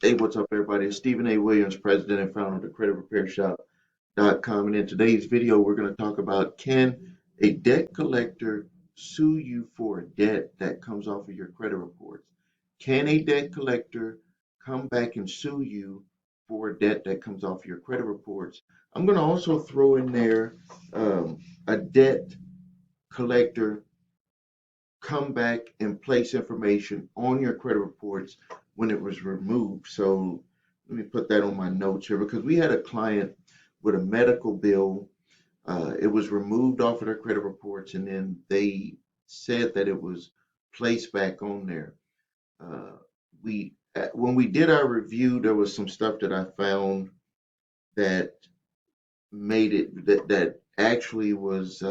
Hey, what's up, everybody? It's Stephen A. Williams, president and founder of the creditrepairshop.com. And in today's video, we're going to talk about, can a debt collector sue you for a debt that comes off of your credit reports? Can a debt collector come back and sue you for a debt that comes off your credit reports? I'm going to also throw in there a debt collector come back and place information on your credit reports when it was removed. So let me put that on my notes here, because we had a client with a medical bill. It was removed off of their credit reports, and then they said that it was placed back on there. We When we did our review, there was some stuff that I found that made it that actually was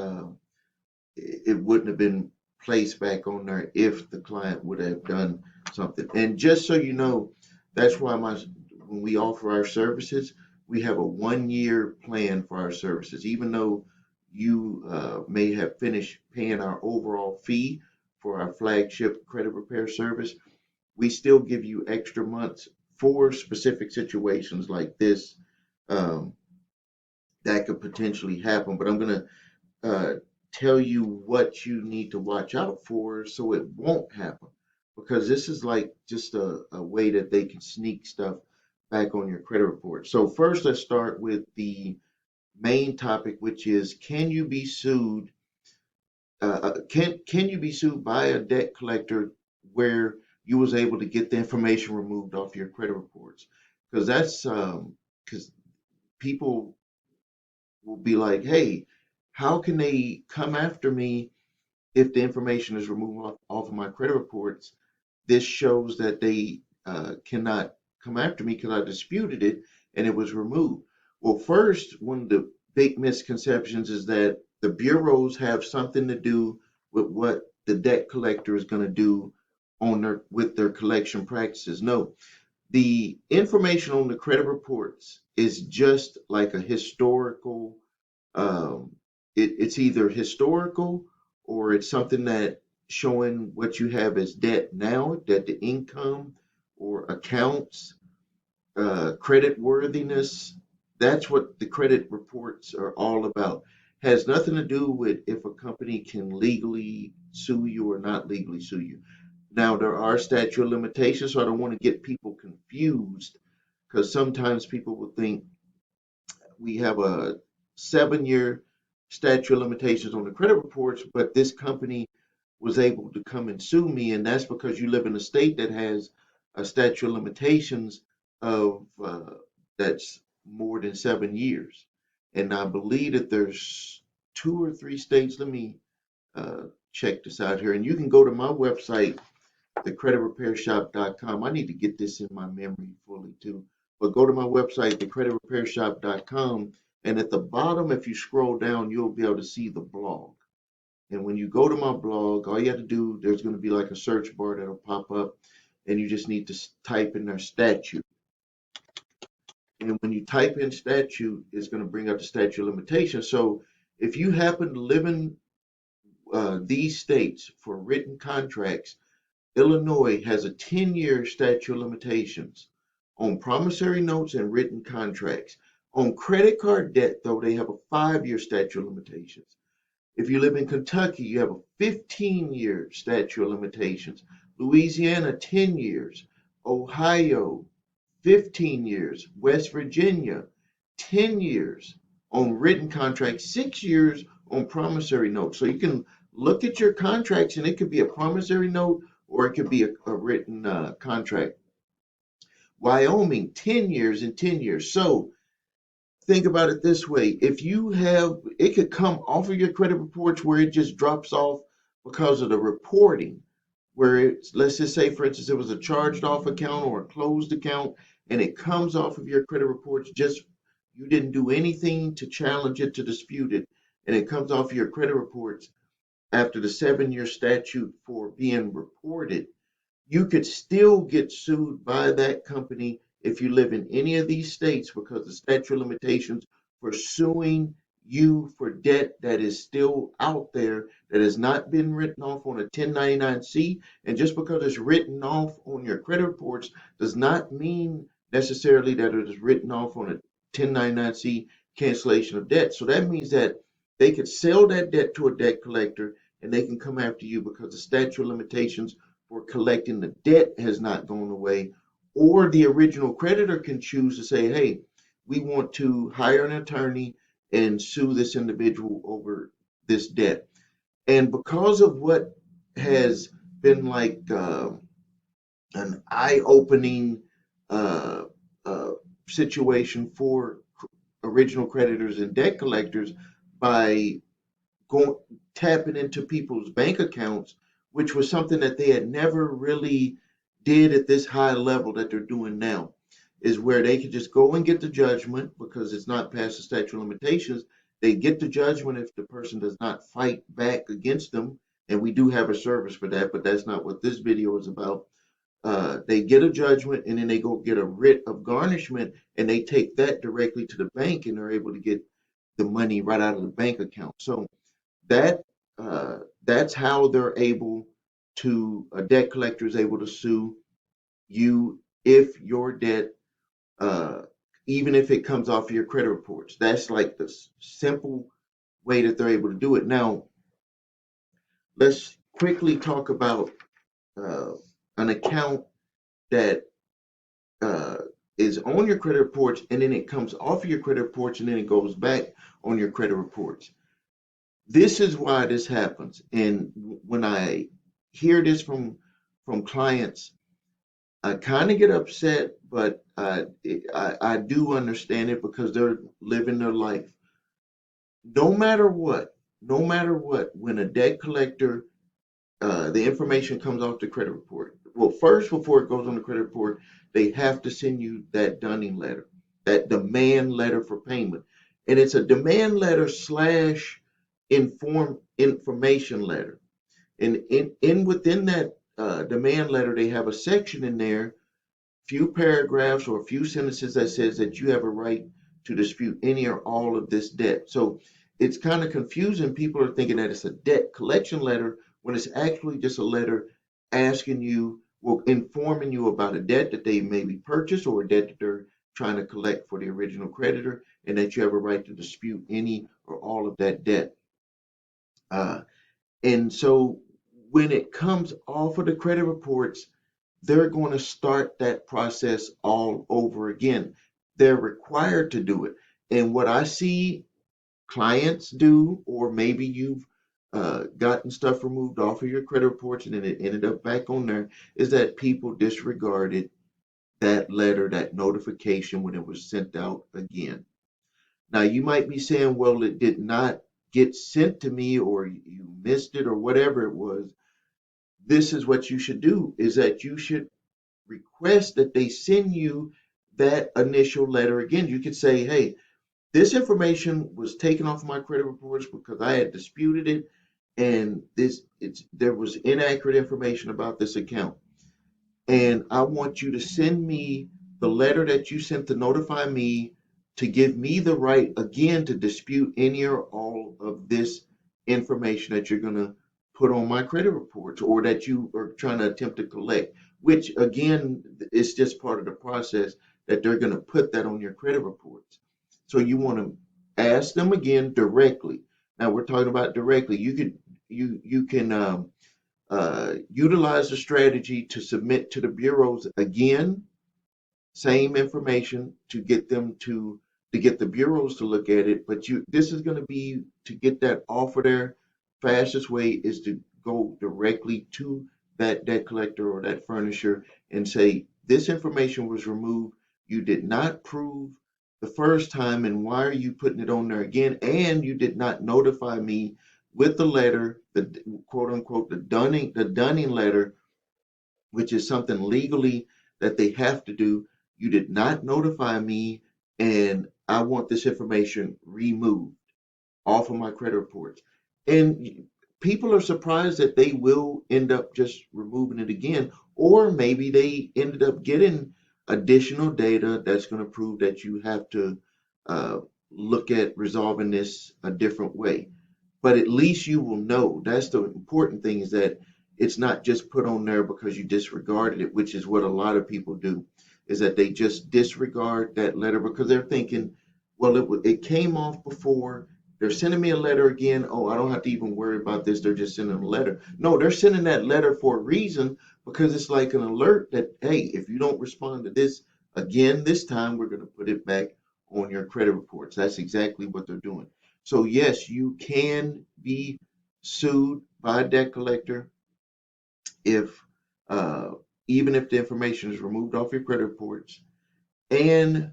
it wouldn't have been placed back on there if the client would have done something. And just so you know, that's why when we offer our services, we have a 1-year plan for our services. Even though you may have finished paying our overall fee for our flagship credit repair service, we still give you extra months for specific situations like this um, that could potentially happen. But I'm going to tell you what you need to watch out for so it won't happen, because this is like just a way that they can sneak stuff back on your credit report. So first, let's start with the main topic, which is, can you be sued? Can you be sued by a debt collector where you was able to get the information removed off your credit reports? Because that's because people will be like, hey, how can they come after me if the information is removed off of my credit reports? This shows that they cannot come after me because I disputed it and it was removed. Well, first, one of the big misconceptions is that the bureaus have something to do with what the debt collector is going to do with their collection practices. No, the information on the credit reports is just like a historical it's either historical or it's something that showing what you have as debt now, that the income or accounts, credit worthiness. That's what the credit reports are all about. Has nothing to do with if a company can legally sue you or not legally sue you. Now, there are statute of limitations, so I don't want to get people confused, because sometimes people will think we have a 7-year statute of limitations on the credit reports, but this company was able to come and sue me, and that's because you live in a state that has a statute of limitations of that's more than 7 years. And I believe that there's 2 or 3 states. Let me check this out here, and you can go to my website, thecreditrepairshop.com. I need to get this in my memory fully too. But go to my website, thecreditrepairshop.com, and at the bottom, if you scroll down, you'll be able to see the blog. And when you go to my blog, all you have to do, there's going to be like a search bar that'll pop up, and you just need to type in their statute. And when you type in statute, it's going to bring up the statute of limitations. So if you happen to live in these states for written contracts, Illinois has a 10-year statute of limitations on promissory notes and written contracts. On credit card debt, though, they have a 5-year statute of limitations. If you live in Kentucky, you have a 15-year statute of limitations. Louisiana, 10 years. Ohio, 15 years. West Virginia, 10 years on written contracts, 6 years on promissory notes. So you can look at your contracts, and it could be a promissory note or it could be a written contract. Wyoming, 10 years and 10 years. So think about it this way. If you have, it could come off of your credit reports where it just drops off because of the reporting, where it's, let's just say, for instance, it was a charged off account or a closed account, and it comes off of your credit reports, just you didn't do anything to challenge it, to dispute it, and it comes off of your credit reports after the 7-year statute for being reported. You could still get sued by that company if you live in any of these states, because the statute of limitations for suing you for debt that is still out there that has not been written off on a 1099-C. And just because it's written off on your credit reports does not mean necessarily that it is written off on a 1099-C cancellation of debt. So that means that they could sell that debt to a debt collector and they can come after you because the statute of limitations for collecting the debt has not gone away. Or the original creditor can choose to say, hey, we want to hire an attorney and sue this individual over this debt. And because of what has been like an eye-opening uh, uh, situation for original creditors and debt collectors by going tapping into people's bank accounts, which was something that they had never really did at this high level that they're doing now, is where they could just go and get the judgment because it's not past the statute of limitations. They get the judgment if the person does not fight back against them, and we do have a service for that, but that's not what this video is about. They get a judgment and then they go get a writ of garnishment and they take that directly to the bank and they're able to get the money right out of the bank account. So that that's how they're able to a debt collector is able to sue you if your debt uh, even if it comes off of your credit reports. That's like the simple way that they're able to do it. Now let's quickly talk about uh, an account that uh, is on your credit reports and then it comes off of your credit reports and then it goes back on your credit reports. This is why this happens. And when I hear this from clients, I kind of get upset, but I do understand it because they're living their life. No matter what, when a debt collector, the information comes off the credit report. Well, first, before it goes on the credit report, they have to send you that dunning letter, that demand letter for payment. And it's a demand letter slash information letter. And in within that demand letter, they have a section in there, few paragraphs or a few sentences that says that you have a right to dispute any or all of this debt. So it's kind of confusing. People are thinking that it's a debt collection letter when it's actually just a letter asking you, well, informing you about a debt that they maybe purchased or a debt that they're trying to collect for the original creditor, and that you have a right to dispute any or all of that debt. Uh, and so when it comes off of the credit reports, they're going to start that process all over again. They're required to do it. And what I see clients do, or maybe you've gotten stuff removed off of your credit reports and then it ended up back on there, is that people disregarded that letter, that notification when it was sent out again. Now, you might be saying, well, it did not get sent to me, or you missed it, or whatever it was. This is what you should do, is that you should request that they send you that initial letter again. You could say, hey, this information was taken off my credit reports because I had disputed it and there was inaccurate information about this account. And I want you to send me the letter that you sent to notify me to give me the right again to dispute any or all of this information that you're going to put on my credit reports or that you are trying to attempt to collect, which again is just part of the process that they're going to put that on your credit reports. So you want to ask them again directly. Now we're talking about directly. You can utilize the strategy to submit to the bureaus again, same information to get them to get the bureaus to look at it. But this is going to be to get that off of there. Fastest way is to go directly to that debt collector or that furnisher and say, this information was removed. You did not prove the first time, and why are you putting it on there again? And you did not notify me with the letter, the quote unquote the dunning letter, which is something legally that they have to do. You did not notify me, and I want this information removed off of my credit reports. And people are surprised that they will end up just removing it again, or maybe they ended up getting additional data that's going to prove that you have to look at resolving this a different way. But at least you will know. That's the important thing, is that it's not just put on there because you disregarded it, which is what a lot of people do, is that they just disregard that letter because they're thinking, well, it came off before. They're sending me a letter again. Oh, I don't have to even worry about this. They're just sending a letter. No, they're sending that letter for a reason, because it's like an alert that, hey, if you don't respond to this again this time, we're going to put it back on your credit reports. That's exactly what they're doing. So yes, you can be sued by a debt collector if, uh, even if the information is removed off your credit reports, and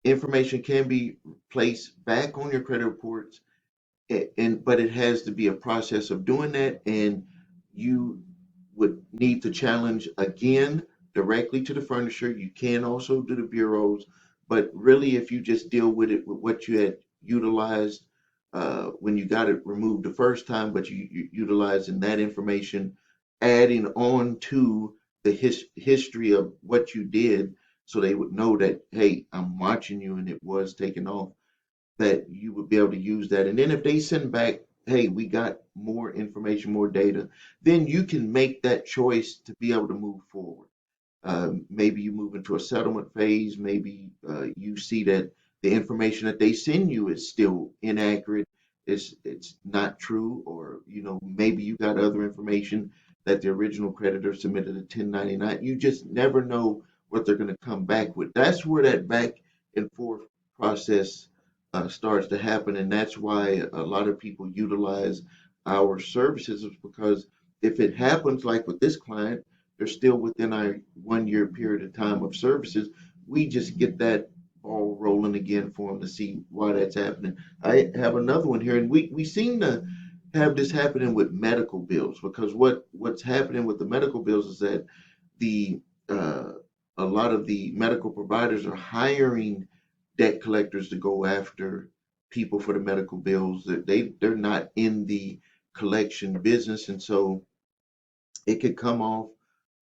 information can be placed back on your credit reports. And but it has to be a process of doing that, and you would need to challenge again directly to the furnisher. You can also do the bureaus, but really, if you just deal with it with what you had utilized when you got it removed the first time, but you utilizing that information, adding on to the history of what you did, so they would know that, hey, I'm watching you and it was taken off, that you would be able to use that. And then if they send back, hey, we got more information, more data, then you can make that choice to be able to move forward. Maybe you move into a settlement phase. Maybe you see that the information that they send you is still inaccurate. It's not true, or maybe you got other information that the original creditor submitted a 1099. You just never know what they're going to come back with. That's where that back and forth process starts to happen, and that's why a lot of people utilize our services, is because if it happens like with this client, they're still within our 1 year period of time of services. We just get that ball rolling again for them to see why that's happening. I have another one here, and we seem to have this happening with medical bills, because what's happening with the medical bills is that the uh, a lot of the medical providers are hiring debt collectors to go after people for the medical bills. That they're not in the collection business, and so it could come off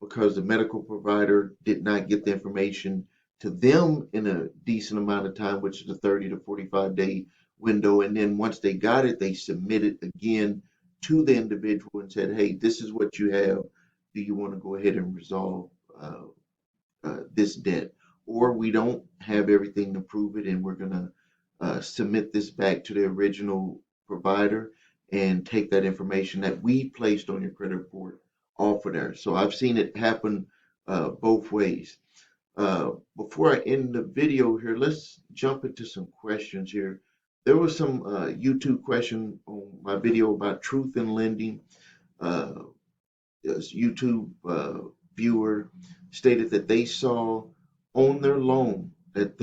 because the medical provider did not get the information to them in a decent amount of time, which is a 30 to 45-day window. And then once they got it, they submit it again to the individual and said, hey, this is what you have. Do you want to go ahead and resolve uh, this debt? Or we don't have everything to prove it, and we're going to submit this back to the original provider and take that information that we placed on your credit report off of there. So I've seen it happen both ways. Before I end the video here, let's jump into some questions here. There was some YouTube question on my video about truth in lending. Uh, this YouTube viewer stated that they saw on their loan that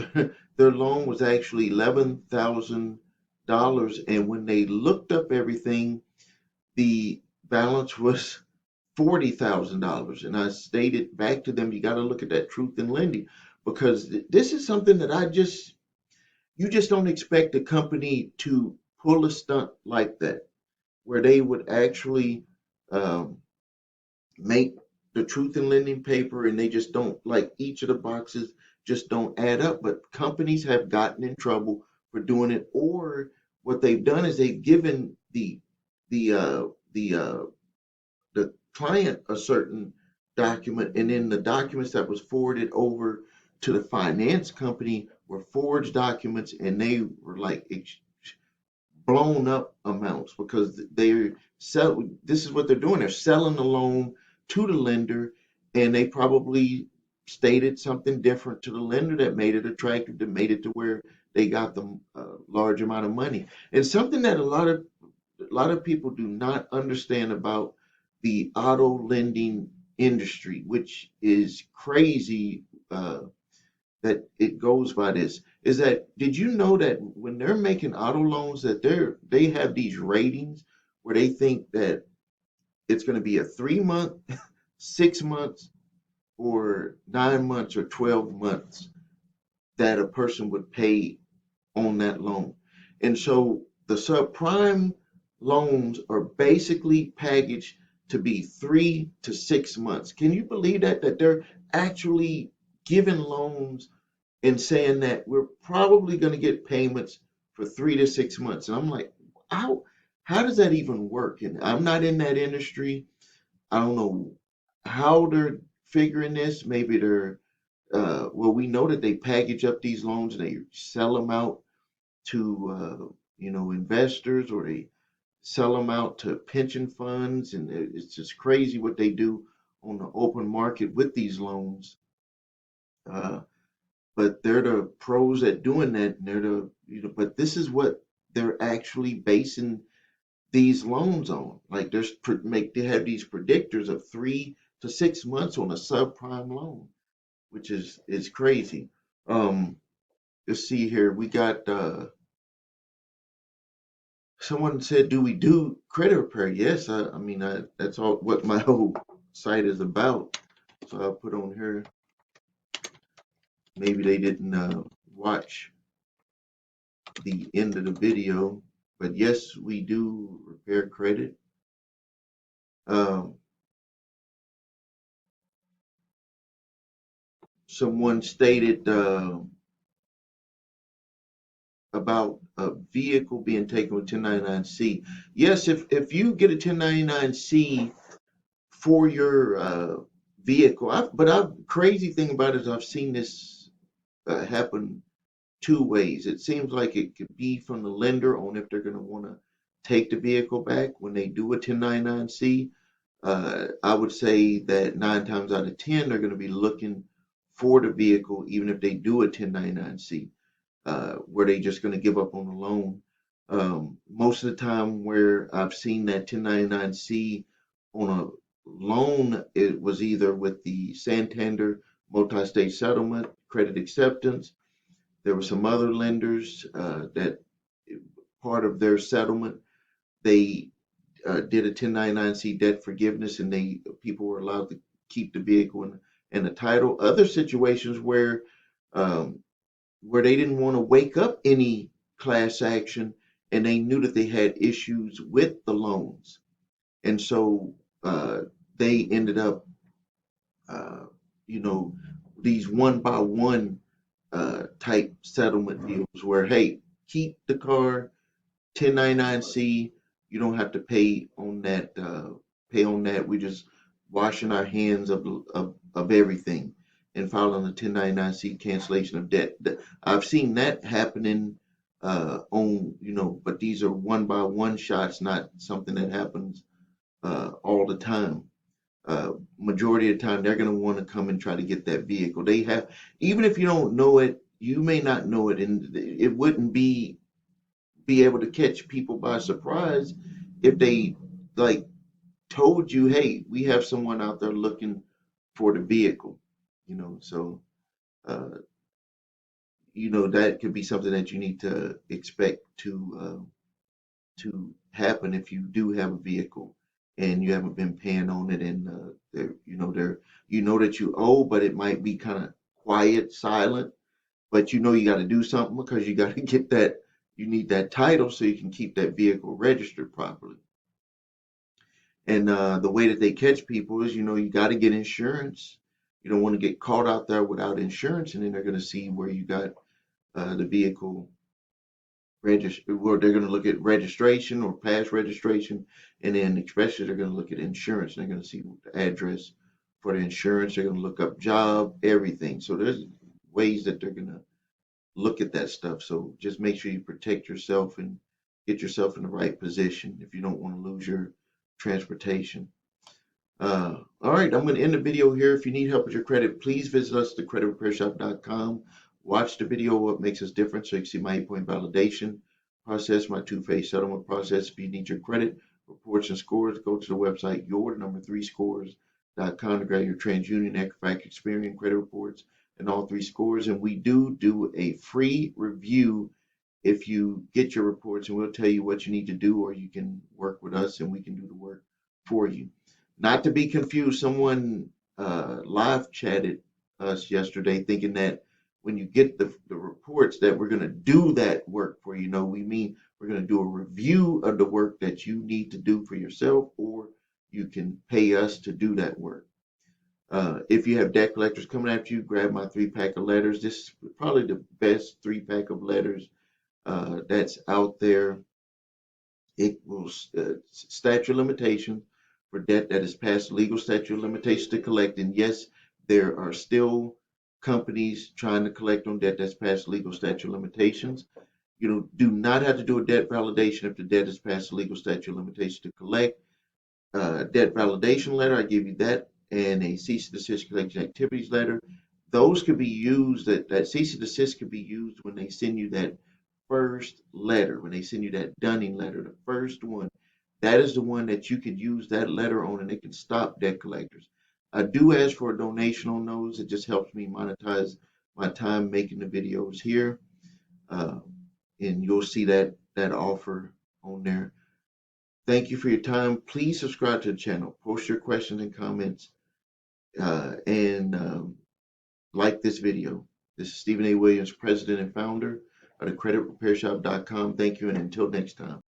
their loan was actually $11,000, and when they looked up everything, the balance was $40,000. And I stated back to them, you got to look at that truth in lending, because this is something that you just don't expect a company to pull a stunt like that, where they would actually um, make the truth in lending paper, and they just don't, like, each of the boxes just don't add up. But companies have gotten in trouble for doing it, or what they've done is they've given the uh the uh the client a certain document, and then the documents that was forwarded over to the finance company were forged documents, and they were like blown up amounts, because they're sell this is what they're doing. They're selling the loan to the lender, and they probably stated something different to the lender that made it attractive, that made it to where they got them a large amount of money. And something that a lot of people do not understand about the auto lending industry, which is crazy, that it goes by this, is that, did you know that when they're making auto loans, that they have these ratings where they think that it's going to be a 3 month, 6 months, or 9 months, or 12 months that a person would pay on that loan. And so the subprime loans are basically packaged to be 3 to 6 months. Can you believe that they're actually giving loans and saying that we're probably going to get payments for 3 to 6 months. And I'm like, how does that even work? And I'm not in that industry. I don't know how they're figuring this. Maybe they're well, we know that they package up these loans and they sell them out to investors, or they sell them out to pension funds, and it's just crazy what they do on the open market with these loans. Uh, but they're the pros at doing that, and they're the but this is what they're actually basing these loans on. Like they have these predictors of 3 to 6 months on a subprime loan, which is crazy. Um, let's see here. We got someone said, "Do we do credit repair?" Yes, I mean that's all what my whole site is about. So I'll put on here. Maybe they didn't watch the end of the video, but yes, we do repair credit. Um, someone stated about a vehicle being taken with 1099-C. Yes, if you get a 1099-C for your vehicle, crazy thing about it is I've seen this happen two ways. It seems like it could be from the lender on if they're going to want to take the vehicle back when they do a 1099-C. I would say that 9 times out of 10 they're going to be looking for the vehicle, even if they do a 1099-C. Where they just going to give up on the loan. Most of the time, where I've seen that 1099-C on a loan, it was either with the Santander multi-state settlement, credit acceptance. There were some other lenders that part of their settlement, they did a 1099-C debt forgiveness, and people were allowed to keep the vehicle and the title. Other situations um, where they didn't want to wake up any class action, and they knew that they had issues with the loans. And so they ended up, uh, you know, these one by one type settlement deals where, hey, keep the car, 1099-C, you don't have to pay on that. Pay on that. We're just washing our hands of everything and filing a 1099-C cancellation of debt. I've seen that happening but these are one by one shots, not something that happens all the time. Majority of the time, they're going to want to come and try to get that vehicle. They have, even if you don't know it, you may not know it, and it wouldn't be able to catch people by surprise if they like told you, hey, we have someone out there looking for the vehicle, so uh, that could be something that you need to expect to happen if you do have a vehicle and you haven't been paying on it, and that you owe, but it might be kind of quiet, silent, but you got to do something because you got to get that. You need that title so you can keep that vehicle registered properly. And the way that they catch people is, you got to get insurance. You don't want to get caught out there without insurance, and then they're going to see where you got the vehicle registered. Well, they're going to look at registration or past registration, and then especially they're going to look at insurance. They're going to see the address for the insurance. They're going to look up job, everything. So there's ways that they're going to look at that stuff. So just make sure you protect yourself and get yourself in the right position if you don't want to lose your transportation. All right, I'm going to end the video here. If you need help with your credit, please visit us at thecreditrepairshop.com. Watch the video, what makes us different, so you can see my 8-point validation process, my two-phase settlement process. If you need your credit reports and scores, go to the website your3scores.com to grab your TransUnion, Equifax, Experian credit reports and all 3 scores. And we do a free review if you get your reports, and we'll tell you what you need to do, or you can work with us and we can do the work for you. Not to be confused, someone live chatted us yesterday thinking that when you get the reports that we're going to do that work for you. No, we mean we're going to do a review of the work that you need to do for yourself, or you can pay us to do that work. If you have debt collectors coming after you, grab my 3-pack of letters. This is probably the best 3-pack of letters that's out there. It will statute of limitations for debt that is past legal statute of limitations to collect. And yes, there are still companies trying to collect on debt that's past legal statute of limitations. You do not have to do a debt validation if the debt is past the legal statute of limitations to collect. Debt validation letter, I give you that, and a cease and desist collection activities letter. Those could be used, that cease and desist could be used when they send you that first letter, when they send you that dunning letter, the first one. That is the one that you could use that letter on, and it can stop debt collectors. I do ask for a donation on those. It just helps me monetize my time making the videos here. Uh, and you'll see that offer on there. Thank you for your time. Please subscribe to the channel, post your questions and comments, and like this video. This is Stephen A. Williams, President and Founder of the CreditRepairShop.com. Thank you, and until next time.